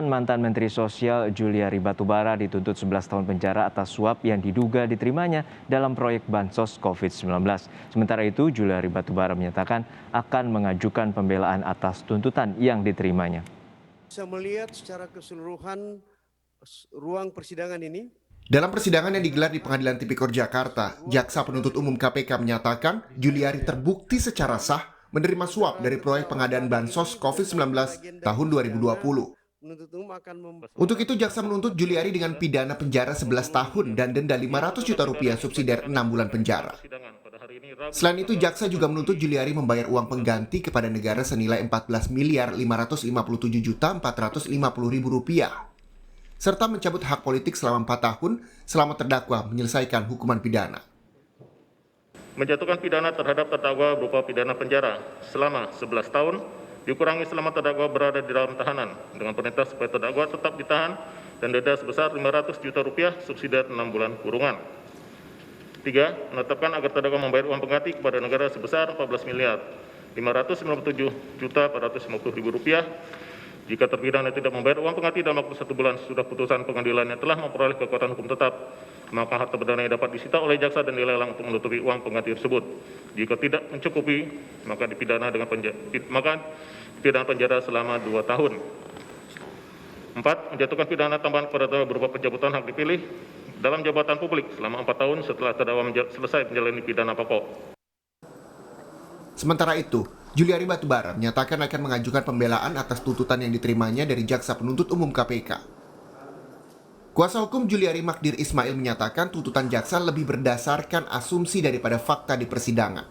Mantan Menteri Sosial Juliari Batubara dituntut 11 tahun penjara atas suap yang diduga diterimanya dalam proyek Bansos COVID-19. Sementara itu, Juliari Batubara menyatakan akan mengajukan pembelaan atas tuntutan yang diterimanya. Bisa melihat secara keseluruhan ruang persidangan ini. Dalam persidangan yang digelar di Pengadilan Tipikor Jakarta, Jaksa Penuntut Umum KPK menyatakan Juliari terbukti secara sah menerima suap dari proyek pengadaan Bansos COVID-19 tahun 2020. Untuk itu, Jaksa menuntut Juliari dengan pidana penjara 11 tahun dan denda 500 juta rupiah subsidiar 6 bulan penjara. Selain itu, Jaksa juga menuntut Juliari membayar uang pengganti kepada negara senilai 14 miliar 557 juta 450 ribu rupiah, serta mencabut hak politik selama 4 tahun selama terdakwa menyelesaikan hukuman pidana. Menjatuhkan pidana terhadap terdakwa berupa pidana penjara selama 11 tahun, dikurangi selama terdakwa berada di dalam tahanan, dengan perintah supaya terdakwa tetap ditahan dan denda sebesar 500 juta rupiah subsidiar 6 bulan kurungan. 3. Menetapkan agar terdakwa membayar uang pengganti kepada negara sebesar 14 miliar 597 juta 450 ribu rupiah. Jika terpidana tidak membayar uang pengganti dalam waktu 1 bulan sesudah putusan pengadilan yang telah memperoleh kekuatan hukum tetap, maka harta bendanya dapat disita oleh jaksa dan dilelang untuk menutupi uang pengganti tersebut. Jika tidak mencukupi, maka dipidana penjara selama 2 tahun. 4. Menjatuhkan pidana tambahan kepada terdakwa berupa pencabutan hak dipilih dalam jabatan publik selama 4 tahun setelah terdakwa selesai menjalani pidana pokok. Sementara itu, Juliari Batubara menyatakan akan mengajukan pembelaan atas tuntutan yang diterimanya dari Jaksa Penuntut Umum KPK. Kuasa hukum Juliari Magdir Ismail menyatakan tuntutan jaksa lebih berdasarkan asumsi daripada fakta di persidangan.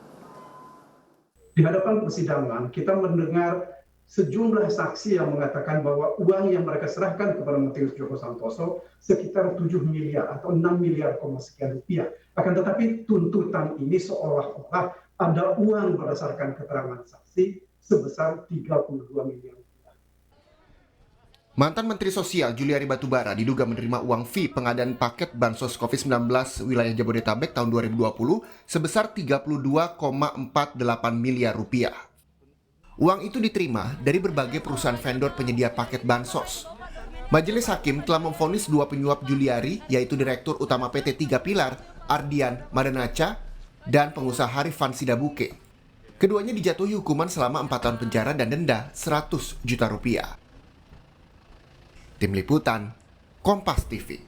Di hadapan persidangan, kita mendengar sejumlah saksi yang mengatakan bahwa uang yang mereka serahkan kepada Matius Joko Santoso sekitar 7 miliar atau 6 miliar sekian rupiah. Akan tetapi tuntutan ini seolah-olah ada uang berdasarkan keterangan saksi sebesar 32 miliar rupiah. Mantan Menteri Sosial Juliari Batubara diduga menerima uang fee pengadaan paket Bansos COVID-19 wilayah Jabodetabek tahun 2020 sebesar 32,48 miliar rupiah. Uang itu diterima dari berbagai perusahaan vendor penyedia paket Bansos. Majelis Hakim telah memvonis 2 penyuap Juliari, yaitu Direktur Utama PT 3 Pilar, Ardian Madanaca, dan pengusaha Harifan Sidabuke. Keduanya dijatuhi hukuman selama 4 tahun penjara dan denda 100 juta rupiah. Tim Liputan, Kompas TV.